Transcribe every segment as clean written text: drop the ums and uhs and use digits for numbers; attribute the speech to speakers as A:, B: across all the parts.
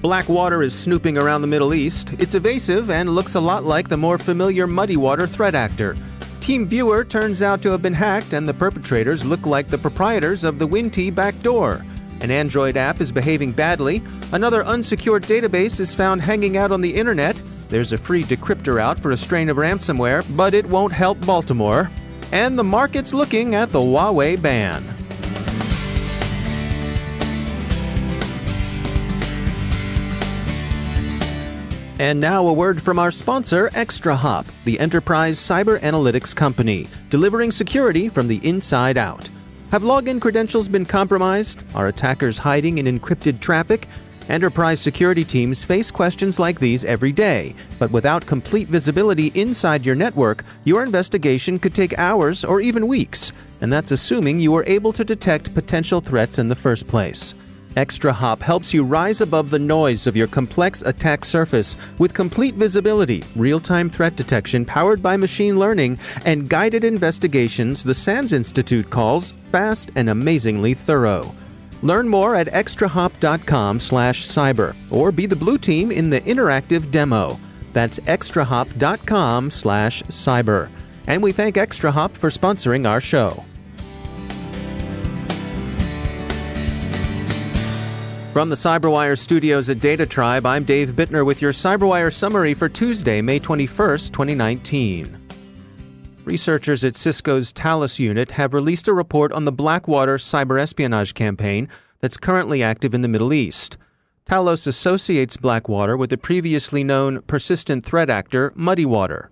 A: BlackWater is snooping around the Middle East. It's evasive and looks a lot like the more familiar MuddyWater threat actor. TeamViewer turns out to have been hacked, and the perpetrators look like the proprietors of the Winnti backdoor. An Android app is behaving badly. Another unsecured database is found hanging out on the internet. There's a free decryptor out for a strain of ransomware, but it won't help Baltimore. And the market's looking at the Huawei ban. And now a word from our sponsor, ExtraHop, the enterprise cyber analytics company, delivering security from the inside out. Have login credentials been compromised? Are attackers hiding in encrypted traffic? Enterprise security teams face questions like these every day, but without complete visibility inside your network, your investigation could take hours or even weeks, and that's assuming you were able to detect potential threats in the first place. ExtraHop helps you rise above the noise of your complex attack surface with complete visibility, real-time threat detection powered by machine learning, and guided investigations the SANS Institute calls fast and amazingly thorough. Learn more at extrahop.com/cyber or be the blue team in the interactive demo. That's extrahop.com/cyber. And we thank ExtraHop for sponsoring our show. From the CyberWire studios at Data Tribe, I'm Dave Bittner with your CyberWire summary for Tuesday, May 21st, 2019. Researchers at Cisco's Talos unit have released a report on the BlackWater cyber espionage campaign that's currently active in the Middle East. Talos associates BlackWater with the previously known persistent threat actor MuddyWater.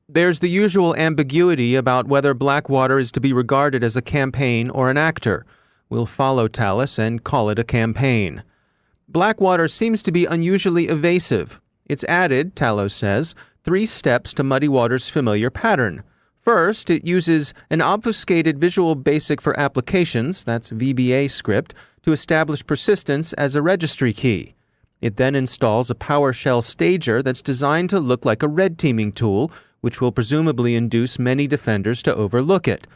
A: There's the usual ambiguity about whether BlackWater is to be regarded as a campaign or an actor. We'll follow Talos and call it a campaign. BlackWater seems to be unusually evasive. It's added, Talos says, 3 steps to MuddyWater's familiar pattern. First, it uses an obfuscated Visual Basic for Applications, that's VBA script, to establish persistence as a registry key. It then installs a PowerShell stager that's designed to look like a red teaming tool, which will presumably induce many defenders to overlook it.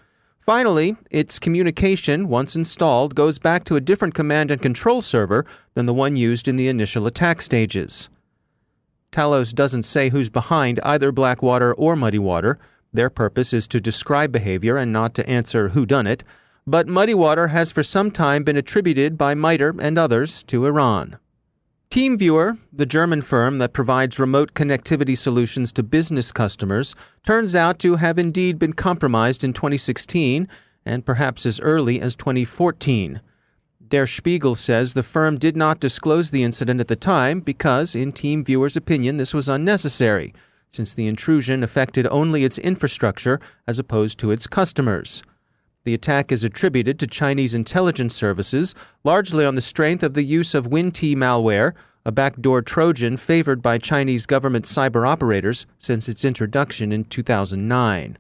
A: Finally, its communication, once installed, goes back to a different command and control server than the one used in the initial attack stages. Talos doesn't say who's behind either BlackWater or MuddyWater. Their purpose is to describe behavior and not to answer whodunit, but MuddyWater has for some time been attributed by MITRE and others to Iran. TeamViewer, the German firm that provides remote connectivity solutions to business customers, turns out to have indeed been compromised in 2016 and perhaps as early as 2014. Der Spiegel says the firm did not disclose the incident at the time because, in TeamViewer's opinion, this was unnecessary, since the intrusion affected only its infrastructure as opposed to its customers. The attack is attributed to Chinese intelligence services, largely on the strength of the use of Winnti malware, a backdoor Trojan favored by Chinese government cyber operators since its introduction in 2009.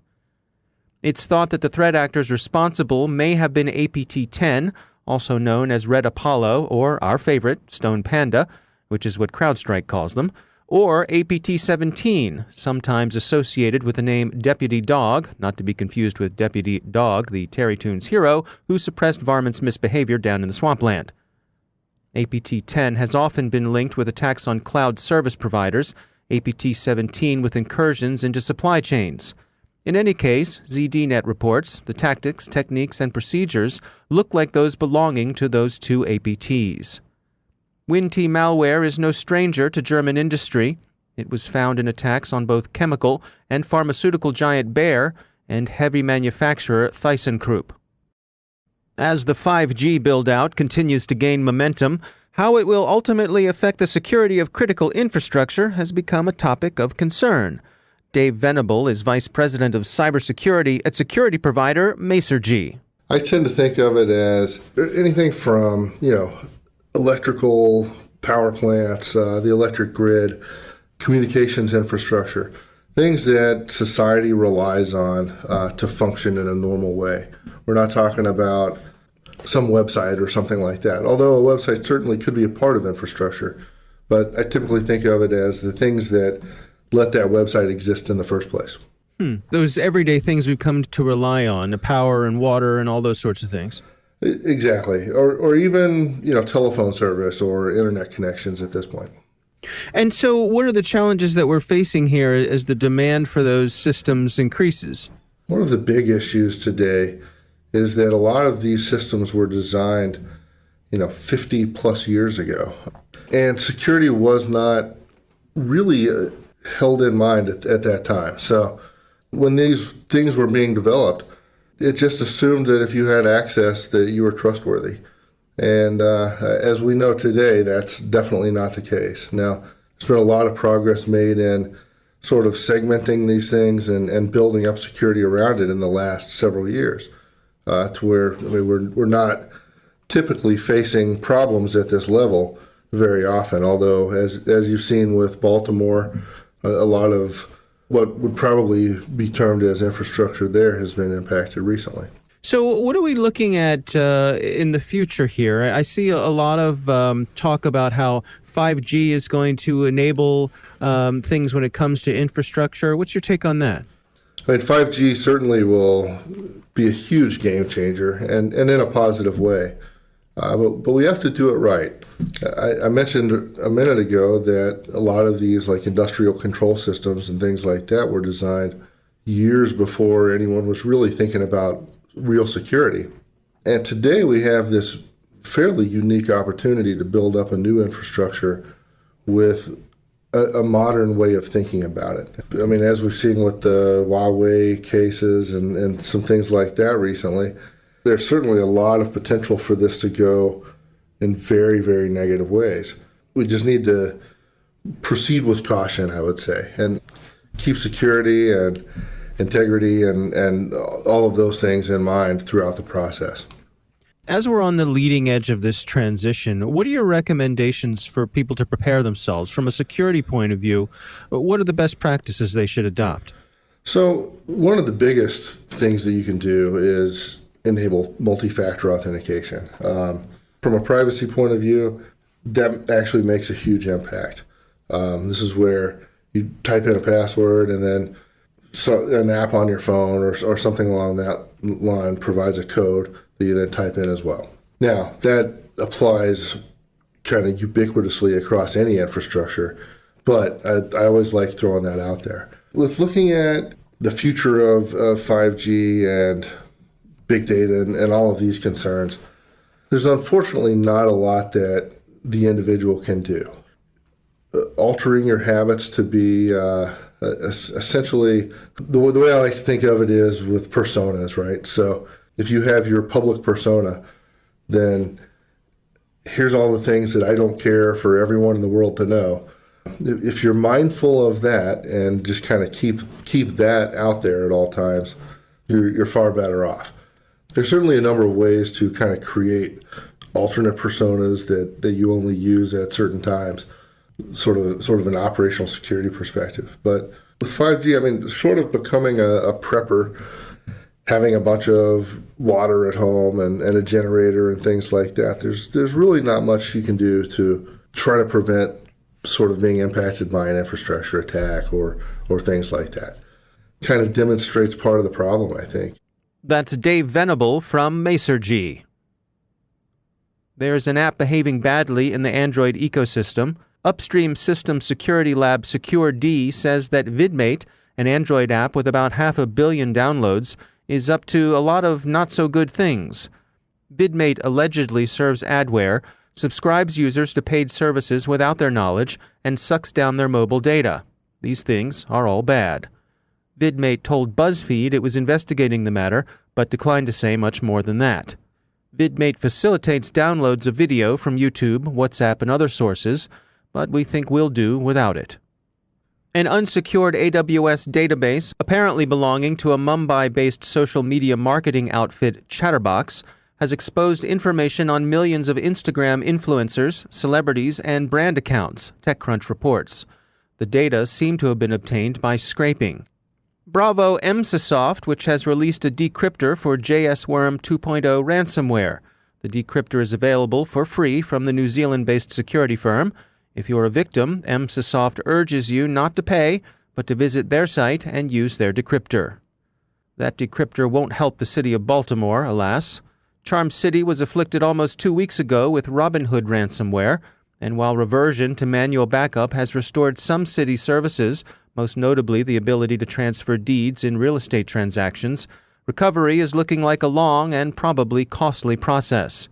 A: It's thought that the threat actors responsible may have been APT-10, also known as Red Apollo, or our favorite, Stone Panda, which is what CrowdStrike calls them, or APT-17, sometimes associated with the name Deputy Dog, not to be confused with Deputy Dog, the Terry Toons hero, who suppressed varmints' misbehavior down in the swampland. APT-10 has often been linked with attacks on cloud service providers, APT-17 with incursions into supply chains. In any case, ZDNet reports the tactics, techniques, and procedures look like those belonging to those two APTs. Winnti malware is no stranger to German industry. It was found in attacks on both chemical and pharmaceutical giant Bayer and heavy manufacturer ThyssenKrupp. As the 5G build-out continues to gain momentum, how it will ultimately affect the security of critical infrastructure has become a topic of concern. Dave Venable is Vice President of Cybersecurity at security provider Masergy.
B: I tend to think of it as anything from, electrical power plants, the electric grid, communications infrastructure, things that society relies on to function in a normal way. We're not talking about some website or something like that, although a website certainly could be a part of infrastructure. But I typically think of it as the things that let that website exist in the first place.
A: Those everyday things we've come to rely on, the power and water and all those sorts of things.
B: Exactly. Or even, telephone service or internet connections at this point.
A: And so what are the challenges that we're facing here as the demand for those systems increases?
B: One of the big issues today is that a lot of these systems were designed, 50 plus years ago. And security was not really held in mind at that time. So when these things were being developed, it just assumed that if you had access that you were trustworthy. And as we know today, that's definitely not the case. Now, there's been a lot of progress made in sort of segmenting these things and building up security around it in the last several years, to where we're not typically facing problems at this level very often. Although, as you've seen with Baltimore, a lot of what would probably be termed as infrastructure there has been impacted recently.
A: So what are we looking at in the future here? I see a lot of talk about how 5G is going to enable things when it comes to infrastructure. What's your take on that?
B: 5G certainly will be a huge game changer and in a positive way. But we have to do it right. I mentioned a minute ago that a lot of these like industrial control systems and things like that were designed years before anyone was really thinking about real security. And today we have this fairly unique opportunity to build up a new infrastructure with a modern way of thinking about it. I mean, as we've seen with the Huawei cases and some things like that recently, there's certainly a lot of potential for this to go in very, very negative ways. We just need to proceed with caution, I would say, and keep security and integrity and all of those things in mind throughout the process.
A: As we're on the leading edge of this transition, what are your recommendations for people to prepare themselves from a security point of view? What are the best practices they should adopt?
B: So one of the biggest things that you can do is enable multi-factor authentication. From a privacy point of view, that actually makes a huge impact. This is where you type in a password and then an app on your phone or something along that line provides a code that you then type in as well. Now, that applies kind of ubiquitously across any infrastructure, but I always like throwing that out there. With looking at the future of 5G and big data and all of these concerns, there's unfortunately not a lot that the individual can do. Altering your habits to be essentially, the way I like to think of it is with personas, right? So if you have your public persona, then here's all the things that I don't care for everyone in the world to know. If you're mindful of that and just kind of keep that out there at all times, you're far better off. There's certainly a number of ways to kind of create alternate personas that you only use at certain times, sort of an operational security perspective. But with 5G, I mean, sort of becoming a prepper, having a bunch of water at home and a generator and things like that, there's really not much you can do to try to prevent sort of being impacted by an infrastructure attack or things like that. Kind of demonstrates part of the problem, I think.
A: That's Dave Venable from Masergy. There's an app behaving badly in the Android ecosystem. Upstream System Security Lab SecureD says that VidMate, an Android app with about 500 million downloads, is up to a lot of not-so-good things. VidMate allegedly serves adware, subscribes users to paid services without their knowledge, and sucks down their mobile data. These things are all bad. VidMate told BuzzFeed it was investigating the matter, but declined to say much more than that. VidMate facilitates downloads of video from YouTube, WhatsApp, and other sources, but we think we'll do without it. An unsecured AWS database, apparently belonging to a Mumbai-based social media marketing outfit Chatterbox, has exposed information on millions of Instagram influencers, celebrities, and brand accounts, TechCrunch reports. The data seem to have been obtained by scraping. Bravo Microsoft, which has released a decryptor for JSWorm 2.0 ransomware. The decryptor is available for free from the New Zealand-based security firm. If you're a victim, Microsoft urges you not to pay, but to visit their site and use their decryptor. That decryptor won't help the city of Baltimore, alas. Charm City was afflicted almost 2 weeks ago with Robinhood ransomware, and while reversion to manual backup has restored some city services, most notably the ability to transfer deeds in real estate transactions, recovery is looking like a long and probably costly process.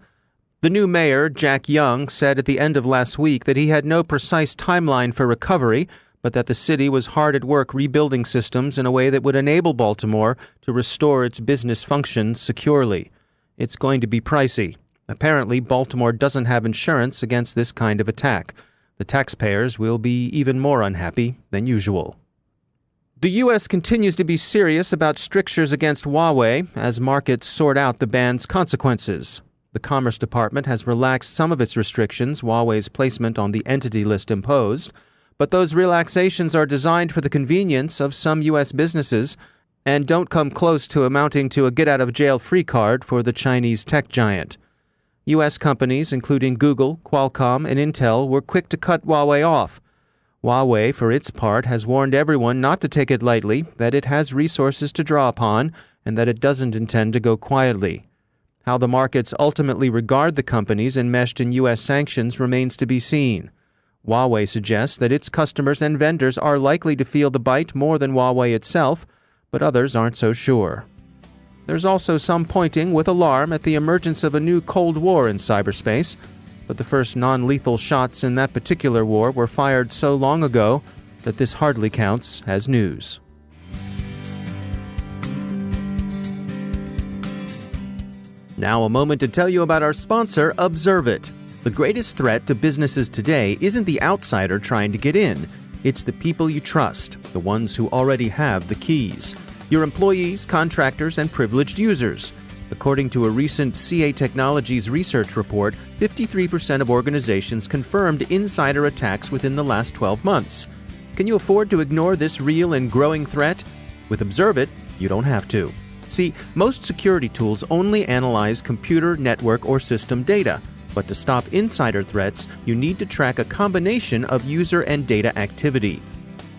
A: The new mayor, Jack Young, said at the end of last week that he had no precise timeline for recovery, but that the city was hard at work rebuilding systems in a way that would enable Baltimore to restore its business functions securely. It's going to be pricey. Apparently, Baltimore doesn't have insurance against this kind of attack. The taxpayers will be even more unhappy than usual. The U.S. continues to be serious about strictures against Huawei as markets sort out the ban's consequences. The Commerce Department has relaxed some of its restrictions, Huawei's placement on the entity list imposed, but those relaxations are designed for the convenience of some U.S. businesses and don't come close to amounting to a get-out-of-jail-free card for the Chinese tech giant. U.S. companies, including Google, Qualcomm, and Intel, were quick to cut Huawei off. Huawei, for its part, has warned everyone not to take it lightly, that it has resources to draw upon, and that it doesn't intend to go quietly. How the markets ultimately regard the companies enmeshed in U.S. sanctions remains to be seen. Huawei suggests that its customers and vendors are likely to feel the bite more than Huawei itself, but others aren't so sure. There's also some pointing with alarm at the emergence of a new Cold War in cyberspace, but the first non-lethal shots in that particular war were fired so long ago that this hardly counts as news. Now a moment to tell you about our sponsor, Observit. The greatest threat to businesses today isn't the outsider trying to get in. It's the people you trust, the ones who already have the keys. Your employees, contractors, and privileged users. According to a recent CA Technologies research report, 53% of organizations confirmed insider attacks within the last 12 months. Can you afford to ignore this real and growing threat? With Observit, you don't have to. See, most security tools only analyze computer, network, or system data. But to stop insider threats, you need to track a combination of user and data activity.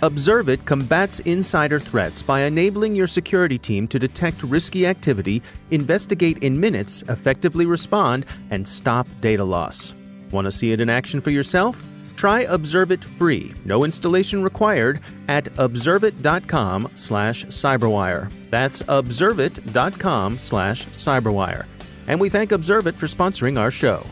A: Observit combats insider threats by enabling your security team to detect risky activity, investigate in minutes, effectively respond, and stop data loss. Want to see it in action for yourself? Try Observit free, no installation required, at observit.com/cyberwire. That's observit.com/cyberwire. And we thank Observit for sponsoring our show.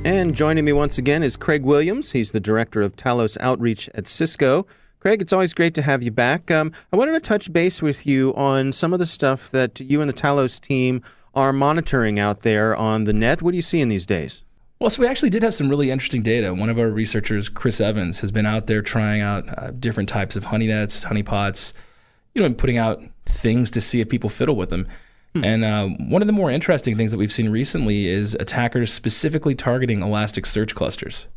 A: And joining me once again is Craig Williams. He's the Director of Talos Outreach at Cisco. Craig, it's always great to have you back. I wanted to touch base with you on some of the stuff that you and the Talos team are monitoring out there on the net. What are you seeing these days?
C: Well, so we actually did have some really interesting data. One of our researchers, Chris Evans, has been out there trying out different types of honey nets, honeypots, and putting out things to see if people fiddle with them. And one of the more interesting things that we've seen recently is attackers specifically targeting Elasticsearch clusters.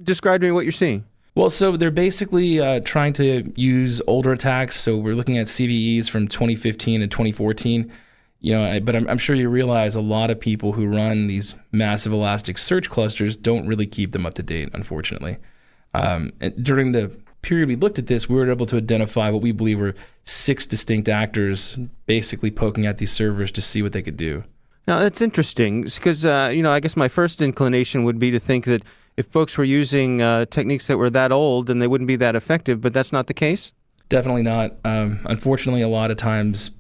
C: Describe to me what you're seeing. Well, so they're basically trying to use older attacks. So we're looking at CVEs from 2015 and 2014. But I'm sure you realize a lot of people who run these massive Elasticsearch clusters don't really keep them up to date, unfortunately. And during the period we looked at this, we were able to identify what we believe were 6 distinct actors basically poking at these servers to see what they could do. Now, that's interesting because, I guess my first inclination would be to think that if folks were using techniques that were that old, then they wouldn't be that effective, but that's not the case? Definitely not. Unfortunately, a lot of times,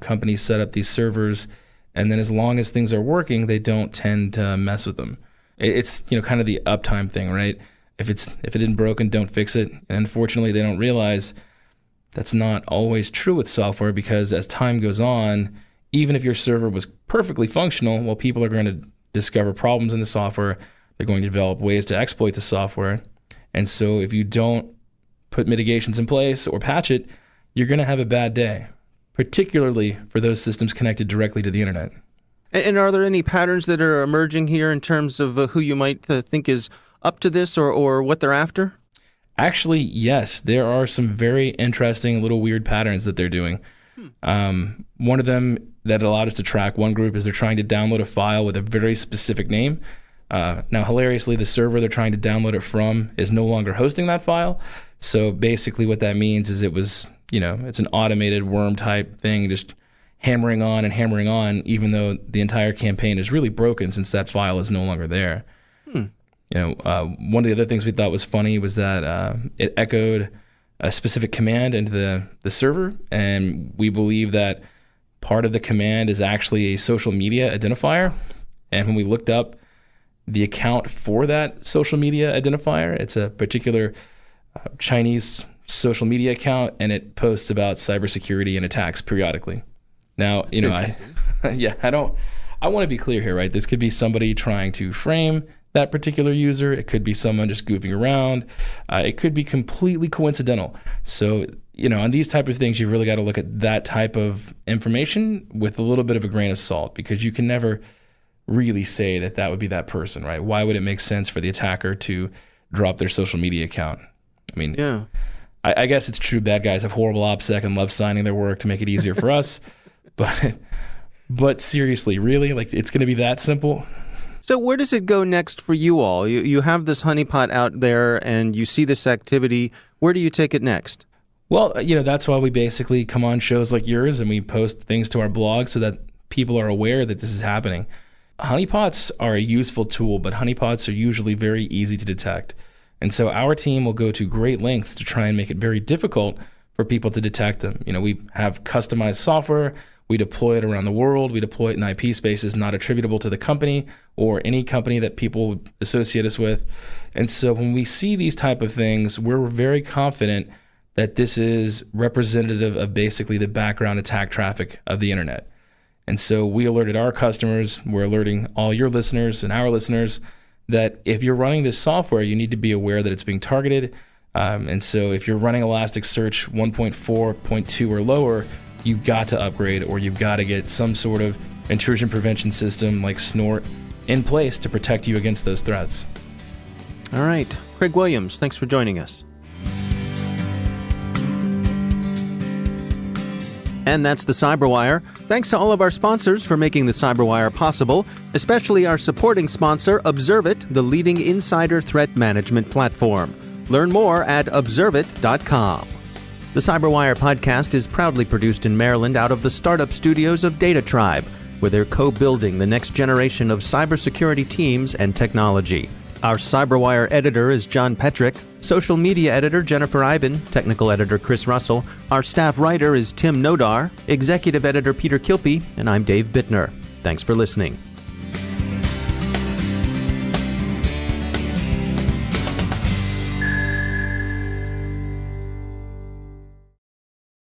C: companies set up these servers, and then as long as things are working, they don't tend to mess with them. It's, kind of the uptime thing, right? If it isn't broken, don't fix it. And unfortunately, they don't realize that's not always true with software because as time goes on, even if your server was perfectly functional, well, people are going to discover problems in the software. They're going to develop ways to exploit the software. And so if you don't put mitigations in place or patch it, you're going to have a bad day, particularly for those systems connected directly to the internet. And are there any patterns that are emerging here in terms of who you might think is up to this or what they're after? Actually, yes. There are some very interesting little weird patterns that they're doing. One of them that allowed us to track one group is they're trying to download a file with a very specific name. Now, hilariously, the server they're trying to download it from is no longer hosting that file. So basically what that means is it was, it's an automated worm type thing, just hammering on and hammering on, even though the entire campaign is really broken since that file is no longer there. One of the other things we thought was funny was that it echoed a specific command into the server, and we believe that part of the command is actually a social media identifier. And when we looked up the account for that social media identifier, it's a particular Chinese social media account, and it posts about cybersecurity and attacks periodically. Now, I want to be clear here, right? This could be somebody trying to frame that particular user. It could be someone just goofing around. It could be completely coincidental. So, on these type of things, you've really got to look at that type of information with a little bit of a grain of salt, because you can never really say that would be that person, right? Why would it make sense for the attacker to drop their social media account? I mean, yeah. I guess it's true bad guys have horrible OPSEC and love signing their work to make it easier for us. But seriously, really? Like, it's going to be that simple?
A: So where does it go next for you all? You have this honeypot out there and you see this activity. Where do you take it next?
C: Well, that's why we basically come on shows like yours and we post things to our blog so that people are aware that this is happening. Honeypots are a useful tool, but honeypots are usually very easy to detect. And so our team will go to great lengths to try and make it very difficult for people to detect them. We have customized software. We deploy it around the world. We deploy it in IP spaces not attributable to the company or any company that people associate us with. And so when we see these type of things, we're very confident that this is representative of basically the background attack traffic of the internet. And so we alerted our customers, we're alerting all your listeners and our listeners that if you're running this software, you need to be aware that it's being targeted. And so if you're running Elasticsearch 1.4.2 or lower, you've got to upgrade, or you've got to get some sort of intrusion prevention system like Snort in place to protect you against those threats.
A: All right. Craig Williams, thanks for joining us. And that's the CyberWire. Thanks to all of our sponsors for making the CyberWire possible, especially our supporting sponsor, Observit, the leading insider threat management platform. Learn more at observit.com. The CyberWire podcast is proudly produced in Maryland out of the startup studios of Data Tribe, where they're co-building the next generation of cybersecurity teams and technology. Our CyberWire editor is John Petrick, social media editor Jennifer Iben, technical editor Chris Russell, our staff writer is Tim Nodar, executive editor Peter Kilpie, and I'm Dave Bittner. Thanks for listening.